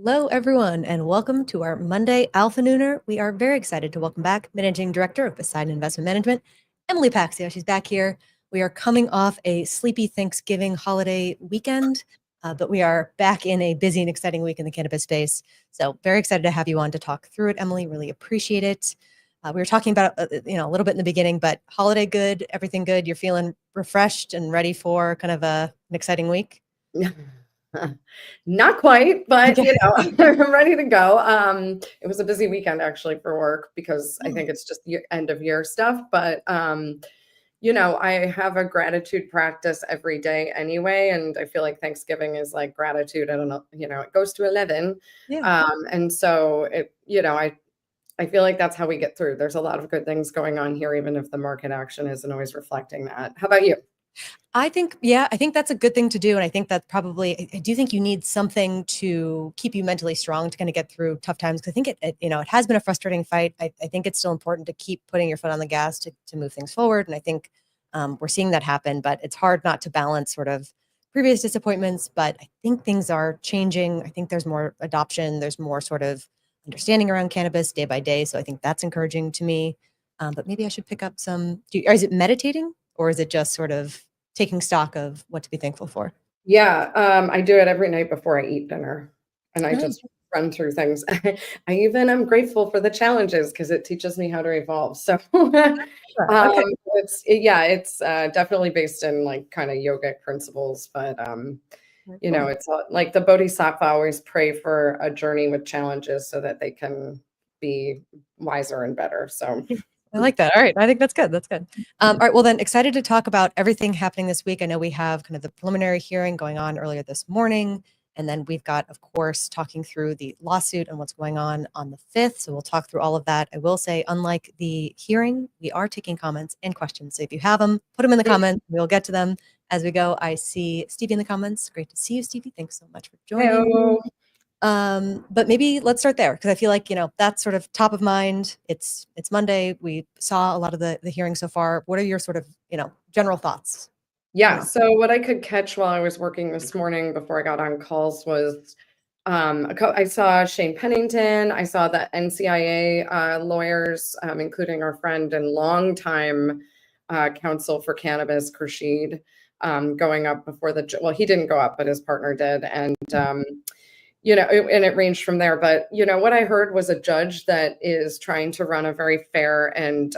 Hello, everyone, and welcome to our Monday AlphaNooner. We are very excited to welcome back Managing Director of Poseidon Investment Management, Emily Paxhia. She's back here. We are coming off a sleepy Thanksgiving holiday weekend, but we are back in a busy and exciting week in the cannabis space. So very excited to have you on to talk through it, Emily. Really appreciate it. We were talking about a little bit in the beginning, but holiday good, everything good. You're feeling refreshed and ready for kind of an exciting week? Not quite, but Okay. I'm ready to go. It was a busy weekend actually for work because I think it's just end of year stuff. But I have a gratitude practice every day anyway, and I feel like Thanksgiving is like gratitude. I don't know, it goes to 11. Yeah. And so I feel like that's how we get through. There's a lot of good things going on here, even if the market action isn't always reflecting that. How about you? I think that's a good thing to do. And I think that probably, I do think you need something to keep you mentally strong to kind of get through tough times. Cause I think it has been a frustrating fight. I think it's still important to keep putting your foot on the gas to move things forward. And I think we're seeing that happen, but it's hard not to balance sort of previous disappointments. But I think things are changing. I think there's more adoption. There's more sort of understanding around cannabis day by day. So I think that's encouraging to me. But maybe I should pick up or is it meditating or is it just sort of taking stock of what to be thankful for? Yeah, I do it every night before I eat dinner, and I Nice. just run through things. I even am grateful for the challenges because it teaches me how to evolve. So, Okay. it's definitely based in like kind of yogic principles, but Very cool. it's like the Bodhisattva always pray for a journey with challenges so that they can be wiser and better. So. I like that. All right. I think that's good. That's good. All right. Well, then excited to talk about everything happening this week. I know we have kind of the preliminary hearing going on earlier this morning. And then we've got, of course, talking through the lawsuit and what's going on the 5th. So we'll talk through all of that. I will say, unlike the hearing, we are taking comments and questions. So if you have them, put them in the comments. We'll get to them as we go. I see Stevie in the comments. Great to see you, Stevie. Thanks so much for joining. Hello. But maybe let's start there because I feel like, that's sort of top of mind. It's Monday. We saw a lot of the hearing so far. What are your sort of, general thoughts? Yeah, so what I could catch while I was working this morning before I got on calls was I saw Shane Pennington, I saw the NCIA lawyers, including our friend and longtime counsel for cannabis, Khurshid, going up before well, he didn't go up, but his partner did. And and it ranged from there. But, what I heard was a judge that is trying to run a very fair and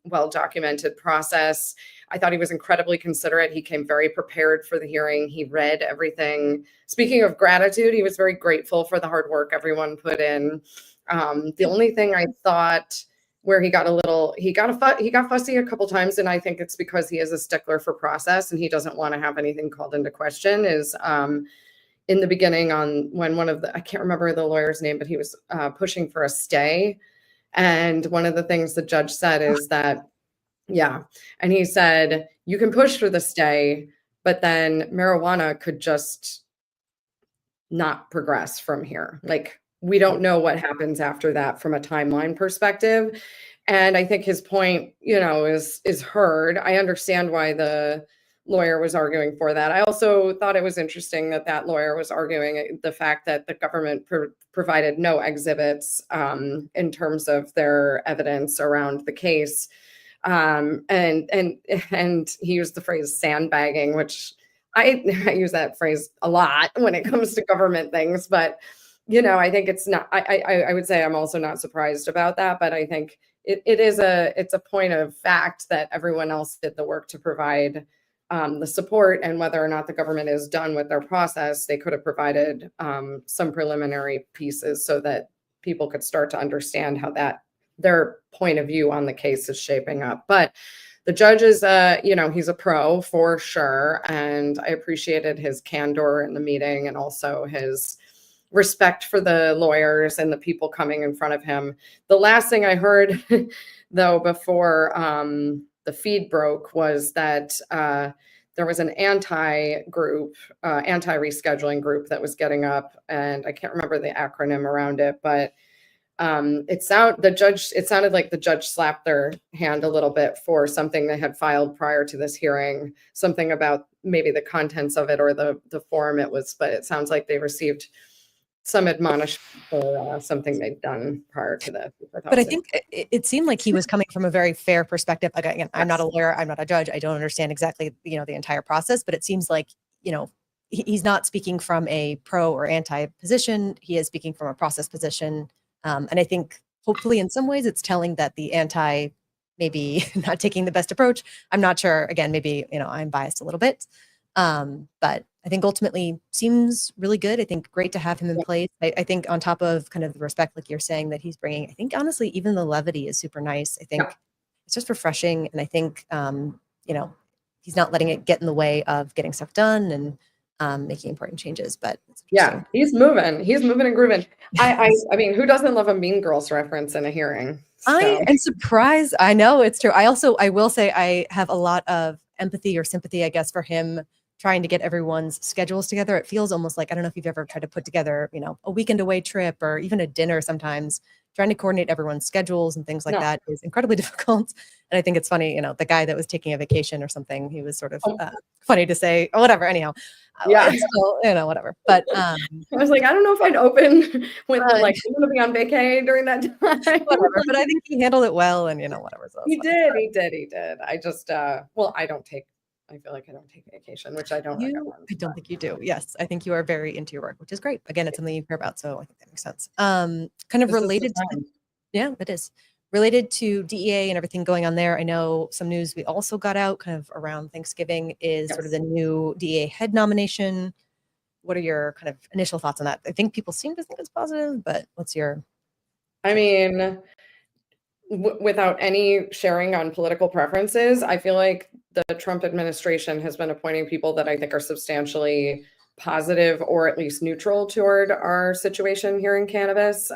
well-documented process. I thought he was incredibly considerate. He came very prepared for the hearing. He read everything. Speaking of gratitude, he was very grateful for the hard work everyone put in. The only thing I thought where he got fussy a couple times, and I think it's because he is a stickler for process and he doesn't want to have anything called into question, is in the beginning when I can't remember the lawyer's name, but he was pushing for a stay. And one of the things the judge said is that, yeah. And he said, you can push for the stay, but then marijuana could just not progress from here. Like, we don't know what happens after that from a timeline perspective. And I think his point, is heard. I understand why the lawyer was arguing for that. I also thought it was interesting that lawyer was arguing the fact that the government provided no exhibits in terms of their evidence around the case. And he used the phrase sandbagging, which I use that phrase a lot when it comes to government things. But, I think it's not, I would say I'm also not surprised about that, but I think it's a point of fact that everyone else did the work to provide the support, and whether or not the government is done with their process, they could have provided some preliminary pieces so that people could start to understand how their point of view on the case is shaping up. But the judge is, he's a pro for sure. And I appreciated his candor in the meeting and also his respect for the lawyers and the people coming in front of him. The last thing I heard, though, before the feed broke was that there was an anti-rescheduling group that was getting up, and I can't remember the acronym around it, but it sounded like the judge slapped their hand a little bit for something they had filed prior to this hearing, something about maybe the contents of it or the form it was, but it sounds like they received some admonishment for something they've done prior to this. But I think it seemed like he was coming from a very fair perspective. Again, I'm not a Yes. lawyer, I'm not a judge, I don't understand exactly, the entire process, but it seems like, he's not speaking from a pro or anti position. He is speaking from a process position. And I think hopefully in some ways it's telling that the anti maybe not taking the best approach. I'm not sure. Again, maybe, I'm biased a little bit. But I think ultimately seems really good. I think great to have him in place. I think on top of kind of the respect, like you're saying, that he's bringing, I think honestly, even the levity is super nice. I think it's just refreshing. And I think, he's not letting it get in the way of getting stuff done and making important changes. But yeah, he's moving and grooving. I mean, who doesn't love a Mean Girls reference in a hearing? So. I am surprised. I know it's true. I will say I have a lot of empathy or sympathy, I guess, for him trying to get everyone's schedules together. It feels almost like, I don't know if you've ever tried to put together, a weekend away trip or even a dinner sometimes. Trying to coordinate everyone's schedules and things like that is incredibly difficult. And I think it's funny, the guy that was taking a vacation or something, he was sort of funny to say, or whatever. Anyhow, still, whatever. But I was like, I don't know if I'd open with like, I'm going to be on vacay during that time. Whatever. But I think he handled it well, and whatever. So he did. I just, well, I feel like I don't take vacation, which I don't recommend. I don't think you do. Yes. I think you are very into your work, which is great. Again, it's something you care about. So I think that makes sense. Kind of related to, it is related to DEA and everything going on there. I know some news we also got out kind of around Thanksgiving is sort of the new DEA head nomination. What are your kind of initial thoughts on that? I think people seem to think it's positive, but what's your... I mean, without any sharing on political preferences, I feel like the Trump administration has been appointing people that I think are substantially positive or at least neutral toward our situation here in cannabis.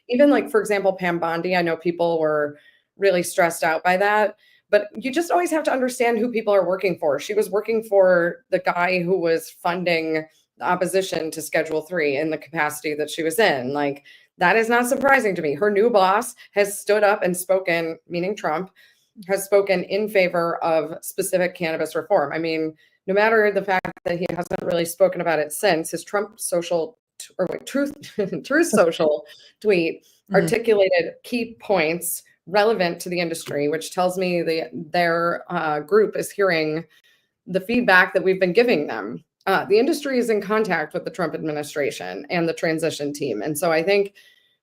Even like, for example, Pam Bondi, I know people were really stressed out by that, but you just always have to understand who people are working for. She was working for the guy who was funding the opposition to Schedule 3 in the capacity that she was in. Like, that is not surprising to me. Her new boss has stood up and spoken, meaning Trump, has spoken in favor of specific cannabis reform. I mean, no matter the fact that he hasn't really spoken about it since, his Trump Truth Social tweet articulated key points relevant to the industry, which tells me their group is hearing the feedback that we've been giving them. The industry is in contact with the Trump administration and the transition team. And so I think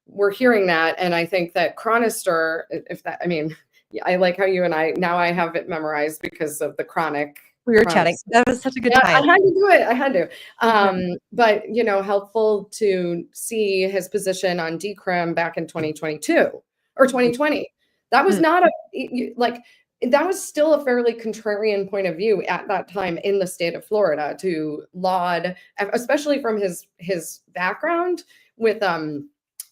we're hearing that. And I think that Chronister, I like how you and now I have it memorized because of the chronic. We were chatting. That was such a good time. I had to do it. I had to. But, helpful to see his position on decrim back in 2022 or 2020. That was not that was still a fairly contrarian point of view at that time in the state of Florida to laud, especially from his background with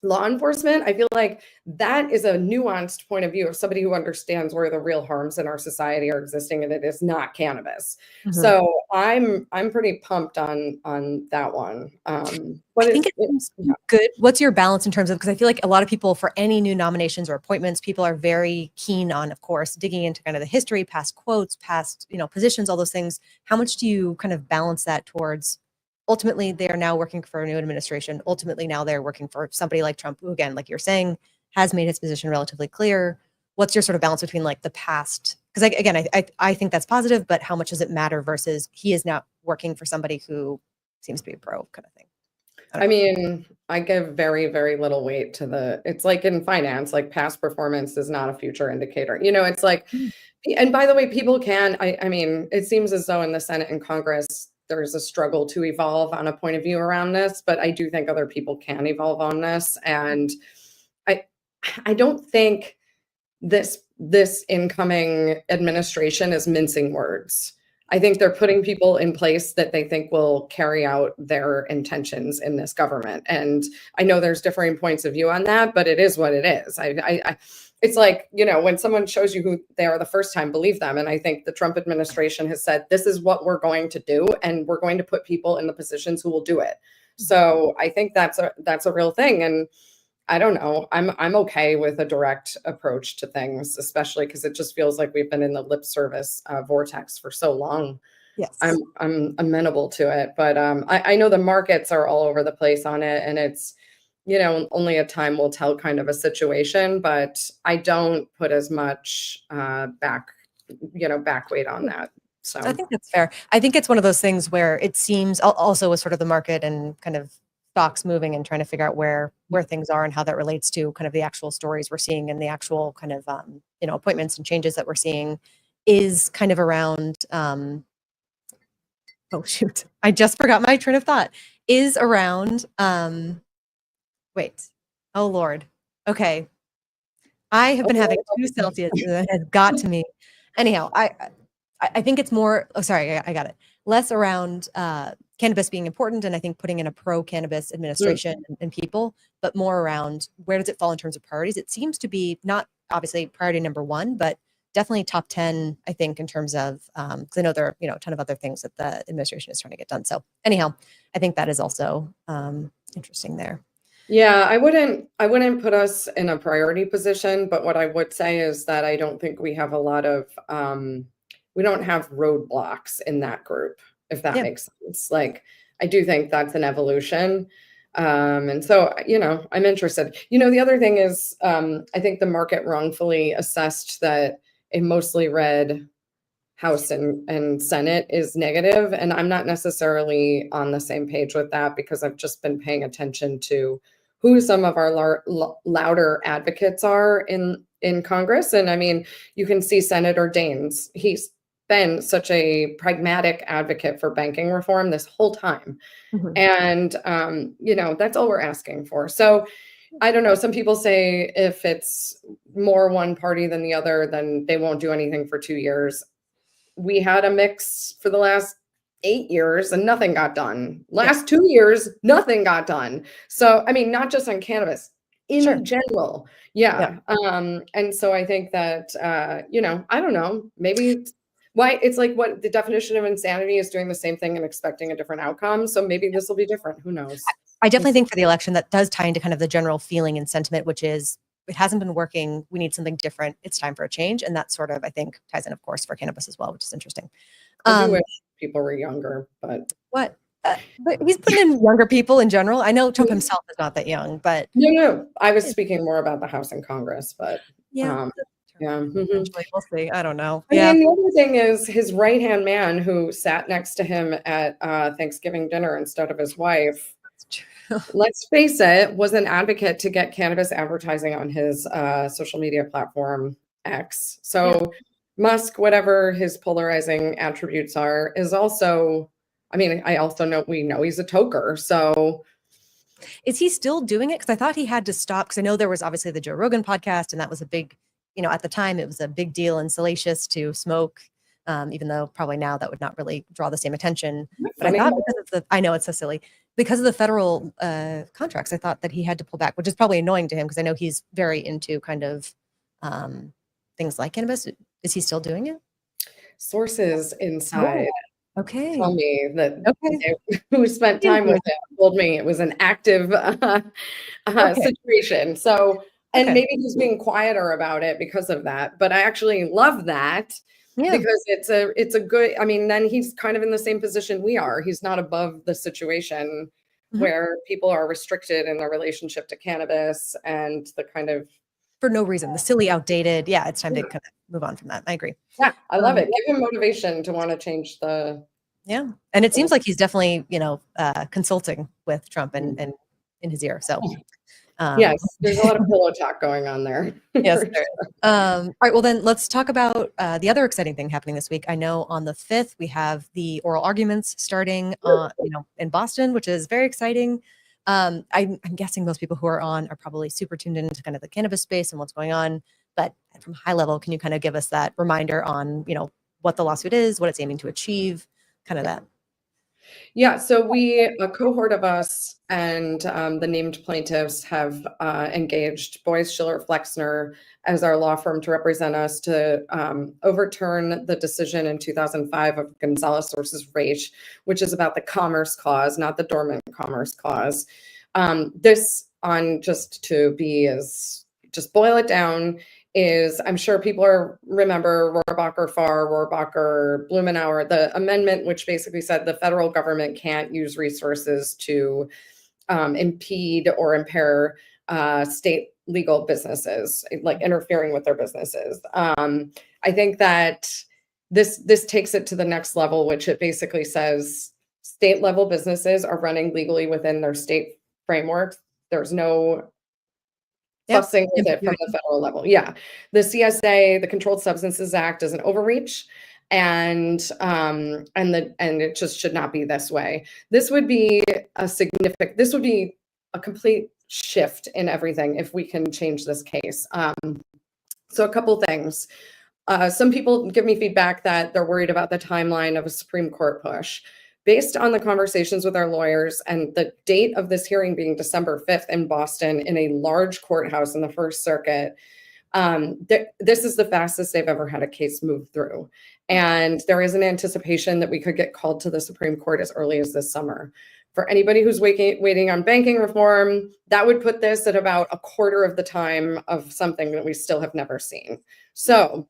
law enforcement. I feel like that is a nuanced point of view of somebody who understands where the real harms in our society are existing, and it is not cannabis. So I'm pretty pumped on that one. But I think it's good. What's your balance in terms of, because I feel like a lot of people for any new nominations or appointments, people are very keen on, of course, digging into kind of the history, past quotes, past, positions, all those things. How much do you kind of balance that towards ultimately they are now working for a new administration? Ultimately now they're working for somebody like Trump, who, again, like you're saying, has made his position relatively clear. What's your sort of balance between like the past? Because I think that's positive, but how much does it matter versus he is now working for somebody who seems to be a pro kind of thing? I mean, I give very, very little weight to it's like in finance, like past performance is not a future indicator. It's like, and by the way, people can, I mean, it seems as though in the Senate and Congress, there's a struggle to evolve on a point of view around this, but I do think other people can evolve on this. And I don't think this incoming administration is mincing words. I think they're putting people in place that they think will carry out their intentions in this government. And I know there's differing points of view on that, but it is what it is. It's like, when someone shows you who they are the first time, believe them. And I think the Trump administration has said, this is what we're going to do. And we're going to put people in the positions who will do it. So I think that's a real thing. And I don't know, I'm okay with a direct approach to things, especially because it just feels like we've been in the lip service vortex for so long. Yes. I'm amenable to it. But I know the markets are all over the place on it, and it's, only a time will tell kind of a situation. But I don't put as much back weight on that. So I think that's fair. I think it's one of those things where it seems also with sort of the market and kind of stocks moving and trying to figure out where things are and how that relates to kind of the actual stories we're seeing and the actual kind of appointments and changes that we're seeing is kind of around oh shoot, I just forgot my train of thought. Is around wait. Oh Lord. Okay. I have been having 2 Celsius and it has got to me. Anyhow, I think it's more, oh, sorry, I got it. Less around cannabis being important, and I think putting in a pro-cannabis administration and people, but more around where does it fall in terms of priorities? It seems to be not obviously priority number one, but definitely top 10, I think, in terms of, because I know there are, a ton of other things that the administration is trying to get done. So anyhow, I think that is also interesting there. Yeah, I wouldn't put us in a priority position, but what I would say is that I don't think we have a lot of we don't have roadblocks in that group, if that Yeah. makes sense. Like, I do think that's an evolution. And so, I'm interested. The other thing is, I think the market wrongfully assessed that a mostly red House and Senate is negative, and I'm not necessarily on the same page with that because I've just been paying attention to who some of our louder advocates are in Congress. And I mean, you can see Senator Daines. He's been such a pragmatic advocate for banking reform this whole time. And that's all we're asking for. So I don't know. Some people say if it's more one party than the other, then they won't do anything for 2 years. We had a mix for the last 8 years and nothing got done. Last 2 years, nothing got done. So, I mean, not just on cannabis, in general. Yeah. And so I think that, I don't know, maybe why it's like what the definition of insanity is doing the same thing and expecting a different outcome. So maybe this will be different. Who knows? I definitely think for the election that does tie into kind of the general feeling and sentiment, which is it hasn't been working. We need something different. It's time for a change. And that sort of, I think, ties in, of course, for cannabis as well, which is interesting. I do wish people were younger, but what? But he's putting in younger people in general. I know Trump himself is not that young, but no. I was speaking more about the House and Congress, but yeah. We'll see. I don't know. The other thing is his right-hand man who sat next to him at Thanksgiving dinner instead of his wife. That's true. Let's face it, was an advocate to get cannabis advertising on his social media platform X. So Musk, whatever his polarizing attributes are, is also, I mean, we know he's a toker. So is he still doing it? Because I thought he had to stop, because I know there was obviously the Joe Rogan podcast, and that was a big, at the time it was a big deal and salacious to smoke, even though probably now that would not really draw the same attention. But I thought I know it's so silly, because of the federal contracts, I thought that he had to pull back, which is probably annoying to him because I know he's very into kind of things like cannabis. Is he still doing it? Sources inside tell me that who spent time with him told me it was an active situation. So, and maybe he's being quieter about it because of that. But I actually love that because it's a good, I mean, then he's kind of in the same position we are. He's not above the situation where people are restricted in their relationship to cannabis and the kind of for no reason, the silly, outdated. Yeah, it's time to kind of move on from that. I agree. Yeah, I love it. Give him motivation to want to change the. Yeah, and it seems like he's definitely, consulting with Trump and in his ear. So yes, there's a lot of pillow talk going on there. Yes. There is. All right. Well, then let's talk about the other exciting thing happening this week. I know on the 5th we have the oral arguments starting, in Boston, which is very exciting. I'm guessing most people who are on are probably super tuned into kind of the cannabis space and what's going on. But from high level, can you kind of give us that reminder on, what the lawsuit is, what it's aiming to achieve, kind of that? Yeah, so a cohort of us and the named plaintiffs have engaged Boyce Schiller Flexner as our law firm to represent us to overturn the decision in 2005 of Gonzalez versus Raich, which is about the Commerce Clause, not the Dormant Commerce Clause. Just boil it down, is, I'm sure people remember Rohrabacher, Blumenauer, the amendment which basically said the federal government can't use resources to impede or impair state legal businesses, like interfering with their businesses. I think that this takes it to the next level, which it basically says state level businesses are running legally within their state frameworks. There's no fussing with it from the federal level. Yeah. The CSA, the Controlled Substances Act, is an overreach. And it just should not be this way. This would be a complete shift in everything if we can change this case. So a couple things. Some people give me feedback that they're worried about the timeline of a Supreme Court push. Based on the conversations with our lawyers and the date of this hearing being December 5th in Boston in a large courthouse in the First Circuit, this is the fastest they've ever had a case move through. And there is an anticipation that we could get called to the Supreme Court as early as this summer. For anybody who's waiting on banking reform, that would put this at about a quarter of the time of something that we still have never seen. So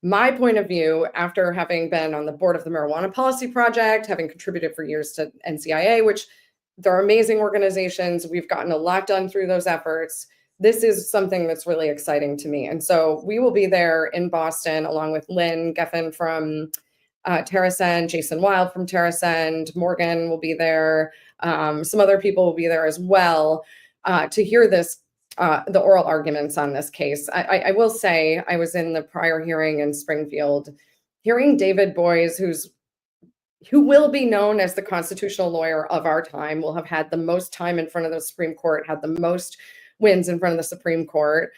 my point of view, after having been on the board of the Marijuana Policy Project, having contributed for years to NCIA, which they're amazing organizations, we've gotten a lot done through those efforts. This is something that's really exciting to me. And so we will be there in Boston along with Lynn Geffen from TerraSend, Jason Wild from TerraSend, Morgan will be there. Some other people will be there as well to hear the oral arguments on this case. I will say I was in the prior hearing in Springfield, hearing David Boies, who will be known as the constitutional lawyer of our time, will have had the most time in front of the Supreme Court, had the most wins in front of the Supreme Court.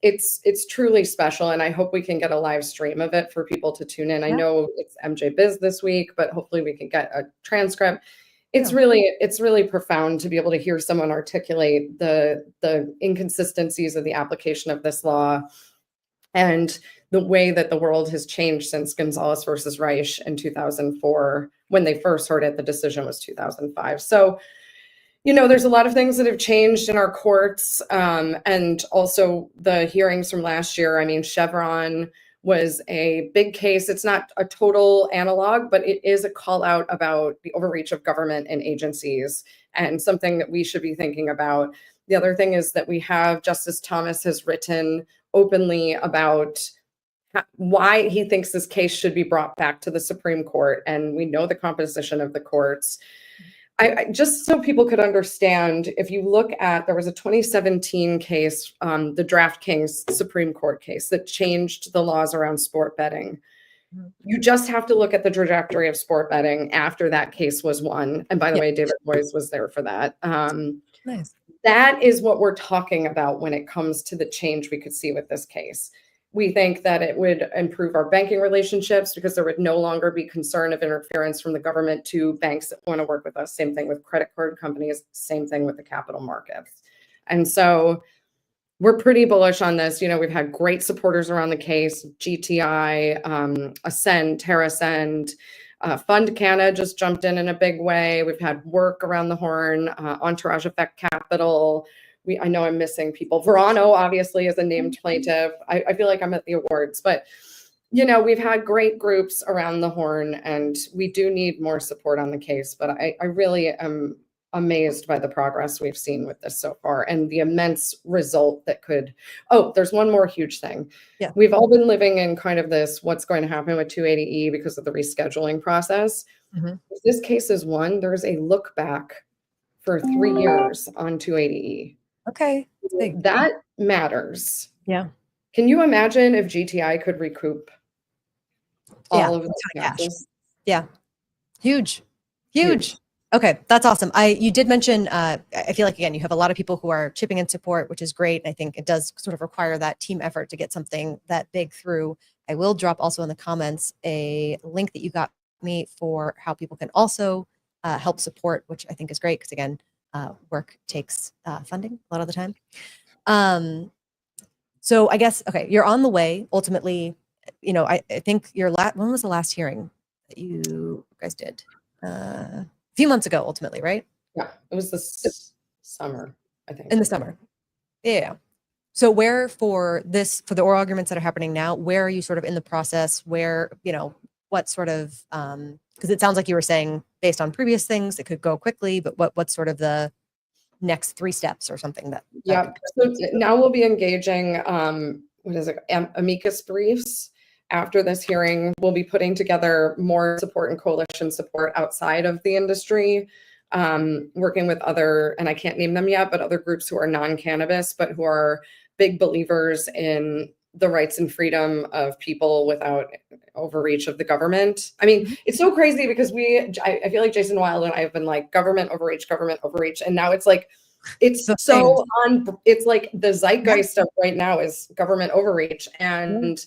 It's truly special, and I hope we can get a live stream of it for people to tune in. I know it's MJ Biz this week, but hopefully we can get a transcript. It's really profound to be able to hear someone articulate the inconsistencies of the application of this law and the way that the world has changed since Gonzalez versus Reich in 2004. When they first heard it, the decision was 2005. So, there's a lot of things that have changed in our courts, and also the hearings from last year. I mean, Chevron was a big case. It's not a total analog, but it is a call out about the overreach of government and agencies and something that we should be thinking about. The other thing is that Justice Thomas has written openly about why he thinks this case should be brought back to the Supreme Court. And we know the composition of the courts. I just so people could understand, if you look at, there was a 2017 case, the DraftKings Supreme Court case that changed the laws around sport betting. You just have to look at the trajectory of sport betting after that case was won. And by the way, David Boies was there for that. Nice. That is what we're talking about when it comes to the change we could see with this case. We think that it would improve our banking relationships because there would no longer be concern of interference from the government to banks that want to work with us. Same thing with credit card companies, same thing with the capital markets. And so we're pretty bullish on this. We've had great supporters around the case, GTI, Ascend, TerraSend, Fund Canna just jumped in a big way. We've had work around the horn, Entourage Effect Capital. I know I'm missing people. Verano, obviously, is a named plaintiff. I feel like I'm at the awards, but we've had great groups around the horn, and we do need more support on the case. But I really am amazed by the progress we've seen with this so far and the immense result that could. Oh, there's one more huge thing. Yeah. We've all been living in kind of this, what's going to happen with 280E because of the rescheduling process. Mm-hmm. If this case is won, there's a look back for 3 years on 280E. Okay. That matters. Yeah. Can you imagine if GTI could recoup all of the cash? Yeah. Huge. Okay. That's awesome. You did mention, I feel like, again, you have a lot of people who are chipping in support, which is great. I think it does sort of require that team effort to get something that big through. I will drop also in the comments a link that you got me for how people can also help support, which I think is great because, again, work takes funding a lot of the time. So I guess, okay, you're on the way. Ultimately, I think when was the last hearing that you guys did? A few months ago, ultimately, right? Yeah, it was this summer, I think. In the summer. Yeah. So where for the oral arguments that are happening now, where are you sort of in the process? Where, what sort of, because it sounds like you were saying based on previous things, it could go quickly, but what's sort of the next 3 steps or something that Yeah. So now we'll be engaging, what is it, amicus briefs. After this hearing, we'll be putting together more support and coalition support outside of the industry, working with other, and I can't name them yet, but other groups who are non-cannabis, but who are big believers in the rights and freedom of people without overreach of the government. I mean, it's so crazy because I feel like Jason Wild and I have been like government overreach, and now it's like, it's so it's like the zeitgeist of right now is government overreach, and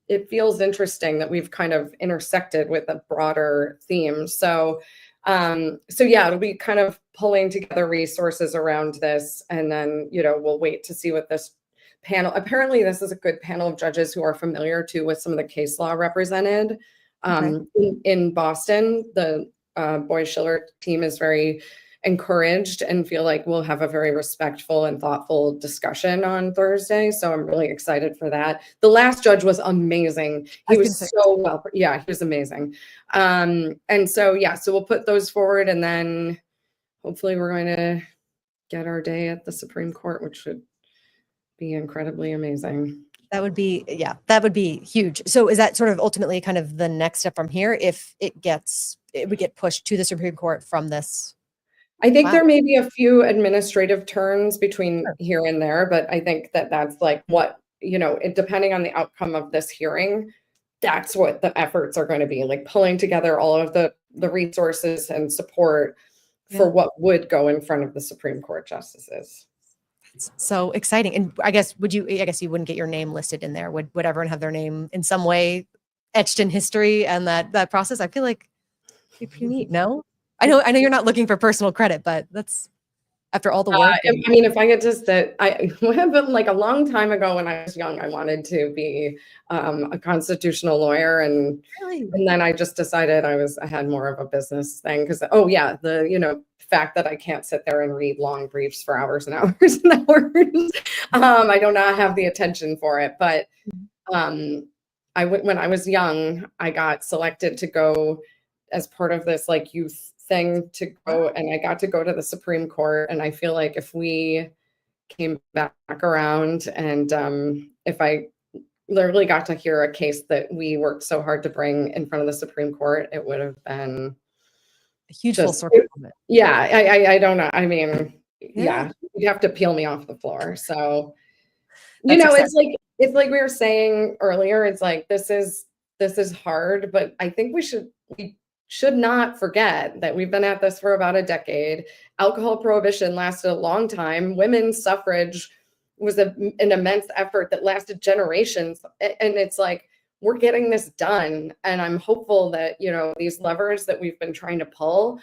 it feels interesting that we've kind of intersected with a broader theme. So yeah, it'll be kind of pulling together resources around this, and then we'll wait to see what this panel. Apparently, this is a good panel of judges who are familiar too with some of the case law represented. In Boston, the Boy Schiller team is very encouraged and feel like we'll have a very respectful and thoughtful discussion on Thursday. So I'm really excited for that. The last judge was amazing. He was so well, he was amazing. And so, yeah, so we'll put those forward, and then hopefully we're going to get our day at the Supreme Court, which should be incredibly amazing. That would be huge. So is that sort of ultimately kind of the next step from here if it would get pushed to the Supreme Court from this? I think there may be a few administrative turns between here and there, but I think that that's like what, depending on the outcome of this hearing, that's what the efforts are going to be, like pulling together all of the resources and support for what would go in front of the Supreme Court justices. It's so exciting. And I guess you wouldn't get your name listed in there. Would everyone have their name in some way etched in history and that process? I feel like it'd be pretty neat. No? I know you're not looking for personal credit, but that's after all the work. I mean, if I could just but like a long time ago when I was young, I wanted to be a constitutional lawyer, and then I just decided I had more of a business thing because the fact that I can't sit there and read long briefs for hours and hours and hours. I do not have the attention for it, but when I was young, I got selected to go as part of this like youth thing to go, and I got to go to the Supreme Court. And I feel like if we came back around and if I literally got to hear a case that we worked so hard to bring in front of the Supreme Court, it would have been a huge full circle moment. Yeah, I don't know. I mean, yeah, you'd have to peel me off the floor. So, it's like we were saying earlier, it's like this is hard, but I think we should not forget that we've been at this for about a decade. Alcohol prohibition lasted a long time. Women's suffrage was an immense effort that lasted generations. And it's like, we're getting this done. And I'm hopeful that, these levers that we've been trying to pull,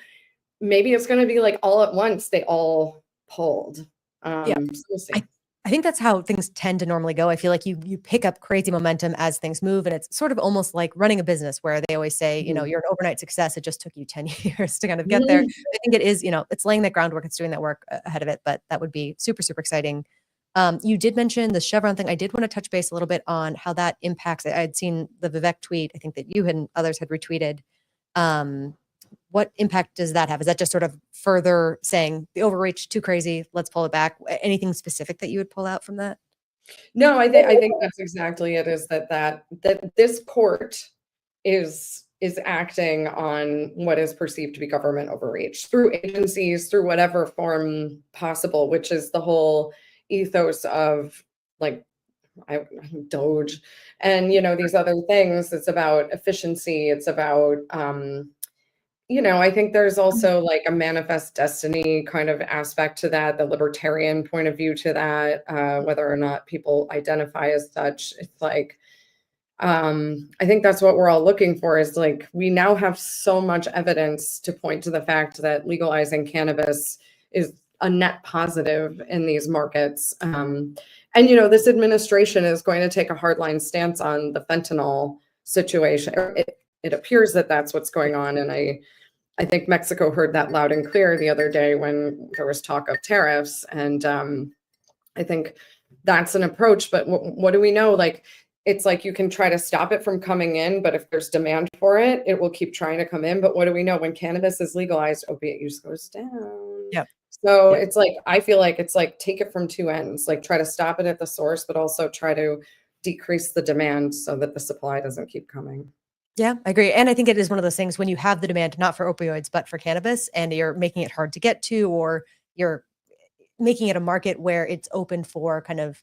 maybe it's going to be like all at once, they all pulled. So we'll see. I think that's how things tend to normally go. I feel like you pick up crazy momentum as things move, and it's sort of almost like running a business where they always say, you're an overnight success. It just took you 10 years to kind of get there. I think it is, it's laying that groundwork. It's doing that work ahead of it, but that would be super, super exciting. You did mention the Chevron thing. I did want to touch base a little bit on how that impacts. I had seen the Vivek tweet, I think that you and others had retweeted. What impact does that have? Is that just sort of further saying the overreach too crazy, let's pull it back? Anything specific that you would pull out from that? No, I think that's exactly it, is that this court is acting on what is perceived to be government overreach through agencies, through whatever form possible, which is the whole ethos of like Doge and these other things. It's about efficiency. It's about I think there's also like a manifest destiny kind of aspect to that, the libertarian point of view to that, whether or not people identify as such. It's like, I think that's what we're all looking for, is like, we now have so much evidence to point to the fact that legalizing cannabis is a net positive in these markets. And, this administration is going to take a hardline stance on the fentanyl situation. It appears that that's what's going on. And I think Mexico heard that loud and clear the other day when there was talk of tariffs. And I think that's an approach. But what do we know? Like, it's like you can try to stop it from coming in, but if there's demand for it, it will keep trying to come in. But what do we know? When cannabis is legalized, opiate use goes down. Yep. So Yep. it's like, I feel like it's like, take it from two ends, like try to stop it at the source, but also try to decrease the demand so that the supply doesn't keep coming. Yeah, I agree. And I think it is one of those things when you have the demand, not for opioids, but for cannabis, and you're making it hard to get to, or you're making it a market where it's open for kind of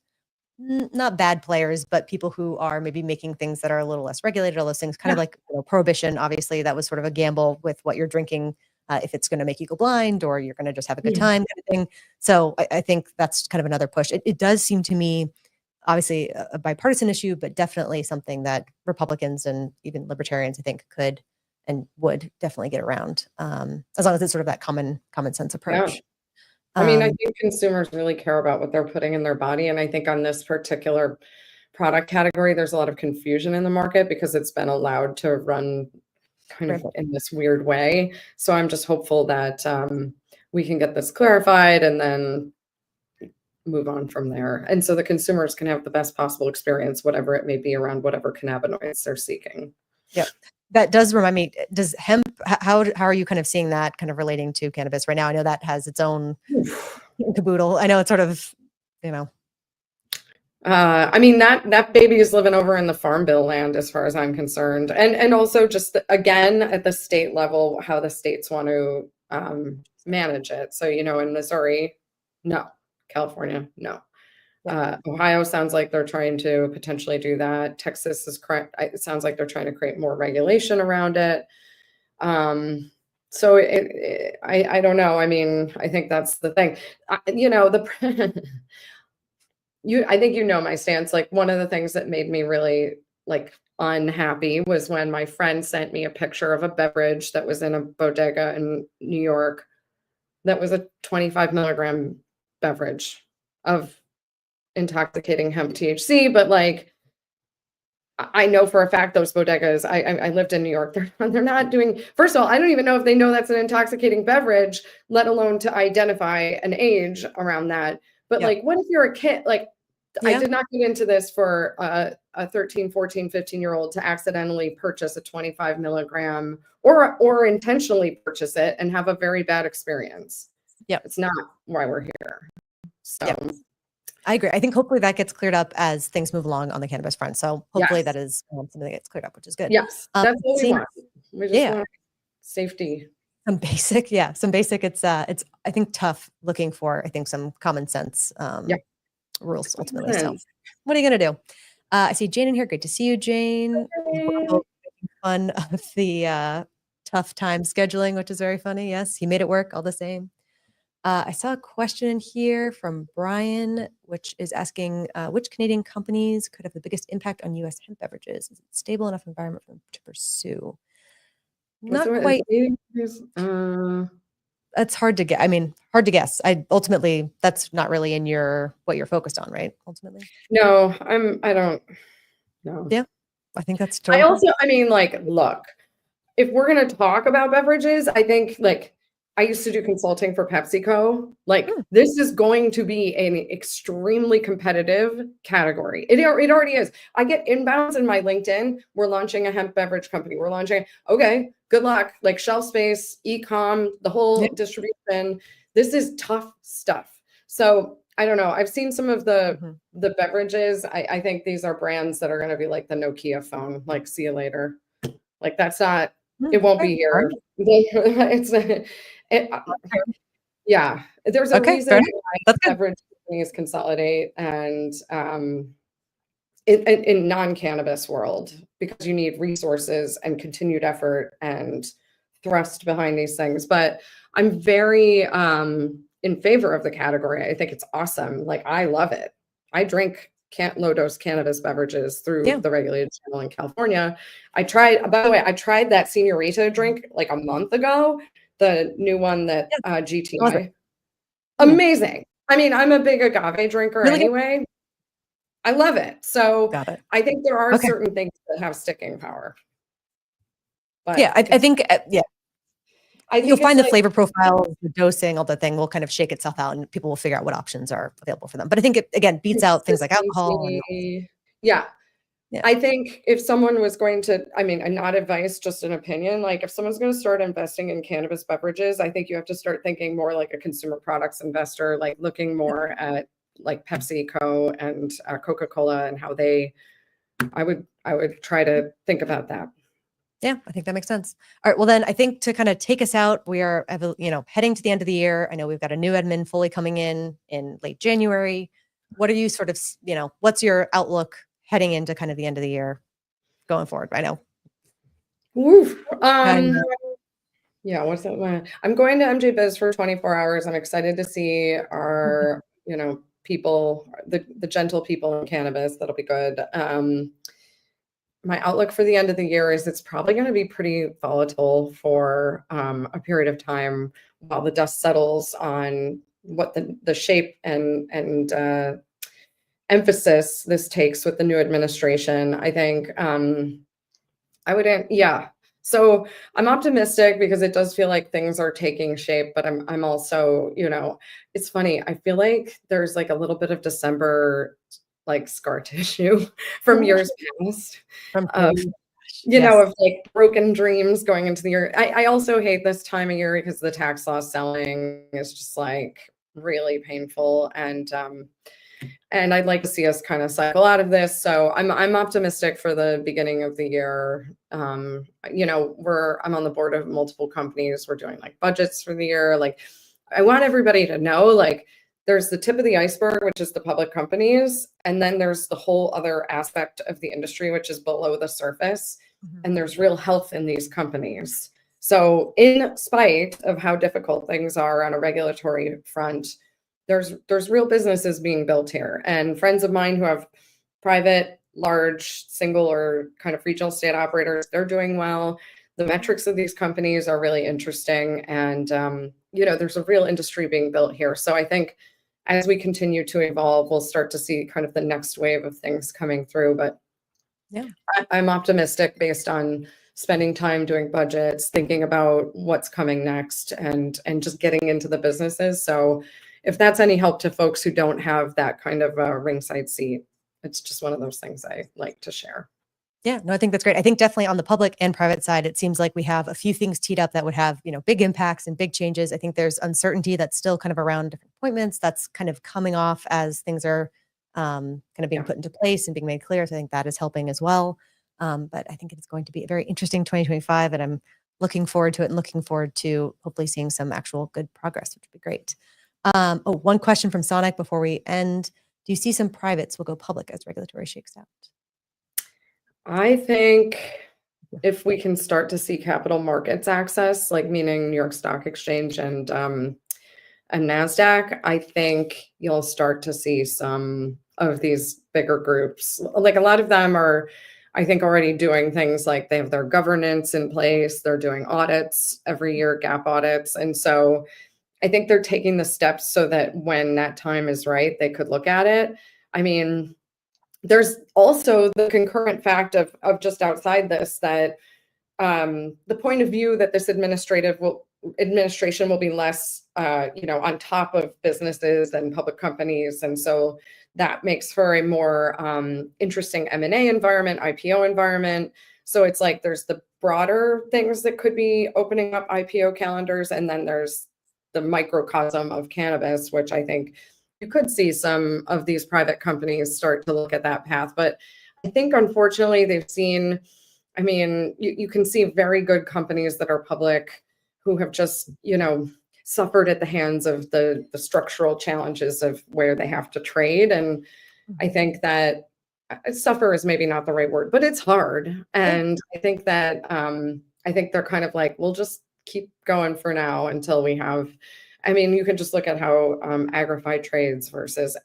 not bad players, but people who are maybe making things that are a little less regulated, all those things, kind of Yeah. like, prohibition. Obviously, that was sort of a gamble with what you're drinking, if it's going to make you go blind or you're going to just have a good time, kind of thing. So I think that's kind of another push. It does seem to me, obviously, a bipartisan issue, but definitely something that Republicans and even libertarians, I think, could and would definitely get around, as long as it's sort of that common sense Yeah. approach. I mean, I Um, think consumers really care about what they're putting in their body. And I think on this particular product category, there's a lot of confusion in the market because it's been allowed to run kind of in this weird way. So I'm just hopeful that we can get this clarified and then move on from there. And so the consumers can have the best possible experience, whatever it may be, around whatever cannabinoids they're seeking. Yep. That does remind me, does hemp, how are you kind of seeing that kind of relating to cannabis right now? I know that has its own caboodle. I know it's sort of, you know. I mean, that baby is living over in the farm bill land as far as I'm concerned. And also just again, at the state level, how the states want to manage it. So, in Missouri, no. California, no. Ohio sounds like they're trying to potentially do that. Texas is correct. It sounds like they're trying to create more regulation around it. So I don't know. I mean, I think that's the thing. I think my stance. Like, one of the things that made me really like unhappy was when my friend sent me a picture of a beverage that was in a bodega in New York that was a 25 milligram beverage of intoxicating hemp THC, but like, I know for a fact those bodegas, I lived in New York, they're not doing, first of all, I don't even know if they know that's an intoxicating beverage, let alone to identify an age around that. But like, what if you're a kid? Like, I did not get into this for a 13, 14, 15-year-old to accidentally purchase a 25 milligram or intentionally purchase it and have a very bad experience. Yeah. It's not why we're here. So I agree. I think hopefully that gets cleared up as things move along on the cannabis front. So hopefully that is something that gets cleared up, which is good. Yes, that's what we want. We just want safety. Some basic, it's I think tough looking for, I think, some common sense rules ultimately. So what are you gonna do? I see Jane in here. Great to see you, Jane. Making fun of the tough time scheduling, which is very funny. Yes, he made it work all the same. I saw a question in here from Brian, which is asking which Canadian companies could have the biggest impact on U.S. hemp beverages? Is it a stable enough environment for them to pursue? Not quite. That's hard to get. I mean, hard to guess. Ultimately, that's not really in what you're focused on, right? Ultimately. No, I don't know. Yeah, I think that's totally. I mean, like, look, if we're going to talk about beverages, I think, like, I used to do consulting for PepsiCo. Like, this is going to be an extremely competitive category. It already is. I get inbounds in my LinkedIn. We're launching a hemp beverage company. We're launching. Okay, good luck. Like, shelf space, e-com, the whole distribution. This is tough stuff. So I don't know. I've seen some of the beverages. I think these are brands that are going to be like the Nokia phone. Like, see you later. Like, that's not. It won't be here. There's a reason why beverage companies consolidate and in non-cannabis world, because you need resources and continued effort and thrust behind these things. But I'm very in favor of the category. I think it's awesome. Like, I love it. I drink low dose cannabis beverages through the regulated channel in California. By the way, I tried that Senorita drink like a month ago, the new one that GTI. Amazing. I mean, I'm a big agave drinker anyway. I love it. So I think there are certain things that have sticking power. But I think I You'll think it's find the like flavor profiles, the dosing, all the thing will kind of shake itself out and people will figure out what options are available for them. But I think it, again, beats out things like alcohol and consistency. Yeah. yeah. I think if someone was going to, I mean, and not advice, just an opinion, like if someone's going to start investing in cannabis beverages, I think you have to start thinking more like a consumer products investor, like looking more at like PepsiCo and Coca-Cola and how they, I would try to think about that. Yeah, I think that makes sense. All right. Well, then I think to kind of take us out, we are, heading to the end of the year. I know we've got a new admin fully coming in late January. What are you sort of, what's your outlook heading into kind of the end of the year going forward? I know. Woof. I know. Yeah, what's that? I'm going to MJ Biz for 24 hours. I'm excited to see our, people, the gentle people in cannabis. That'll be good. My outlook for the end of the year is it's probably going to be pretty volatile for a period of time while the dust settles on what the shape and emphasis this takes with the new administration. I think I would, yeah. So I'm optimistic because it does feel like things are taking shape, but I'm also, it's funny. I feel like there's like a little bit of December like scar tissue from years past. From Um, yes. of like broken dreams going into the year. I also hate this time of year because the tax loss selling is just like really painful. And I'd like to see us kind of cycle out of this. So I'm optimistic for the beginning of the year. I'm on the board of multiple companies. We're doing like budgets for the year. Like I want everybody to know, like there's the tip of the iceberg, which is the public companies. And then there's the whole other aspect of the industry, which is below the surface. And there's real health in these companies. So in spite of how difficult things are on a regulatory front, there's real businesses being built here. And friends of mine who have private, large, single or kind of regional state operators, they're doing well. The metrics of these companies are really interesting. And, there's a real industry being built here. So I think as we continue to evolve, we'll start to see kind of the next wave of things coming through. But yeah, I'm optimistic based on spending time doing budgets, thinking about what's coming next and just getting into the businesses. So if that's any help to folks who don't have that kind of a ringside seat, it's just one of those things I like to share. Yeah, no, I think that's great. I think definitely on the public and private side, it seems like we have a few things teed up that would have, big impacts and big changes. I think there's uncertainty that's still kind of around different appointments that's kind of coming off as things are kind of being put into place and being made clear. So I think that is helping as well. But I think it's going to be a very interesting 2025 and I'm looking forward to it and looking forward to hopefully seeing some actual good progress, which would be great. One question from Sonic before we end. Do you see some privates will go public as regulatory shakes out? I think if we can start to see capital markets access, like meaning New York Stock Exchange and NASDAQ, I think you'll start to see some of these bigger groups. Like a lot of them are, I think, already doing things like they have their governance in place. They're doing audits every year, gap audits. And so I think they're taking the steps so that when that time is right, they could look at it. I mean, there's also the concurrent fact of just outside this that the point of view that this administration will be less, on top of businesses and public companies. And so that makes for a more interesting M&A environment, IPO environment. So it's like there's the broader things that could be opening up IPO calendars. And then there's the microcosm of cannabis, which I think you could see some of these private companies start to look at that path. But I think, unfortunately, they've seen, I mean, you can see very good companies that are public who have just, suffered at the hands of the structural challenges of where they have to trade. And I think that suffer is maybe not the right word, but it's hard. And I think that, I think they're kind of like, we'll just keep going for now until we have, I mean, you can just look at how Agrify trades versus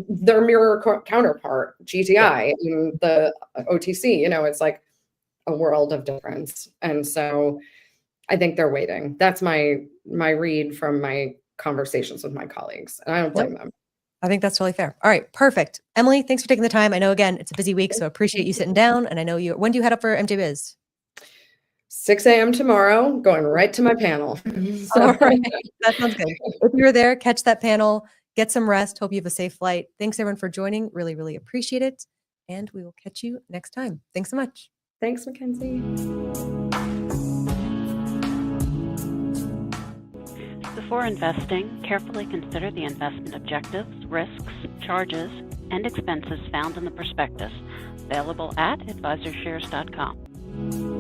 their mirror counterpart, GTI, and the OTC, it's like a world of difference. And so I think they're waiting. That's my read from my conversations with my colleagues. And I don't blame them. I think that's totally fair. All right, perfect. Emily, thanks for taking the time. I know, again, it's a busy week, so appreciate you sitting down. And I know when do you head up for MJ Biz? 6 a.m. tomorrow, going right to my panel. All right. That sounds good. If you're there, catch that panel, get some rest. Hope you have a safe flight. Thanks everyone for joining. Really, really appreciate it. And we will catch you next time. Thanks so much. Thanks, Mackenzie. Before investing, carefully consider the investment objectives, risks, charges, and expenses found in the prospectus, available at AdvisorShares.com.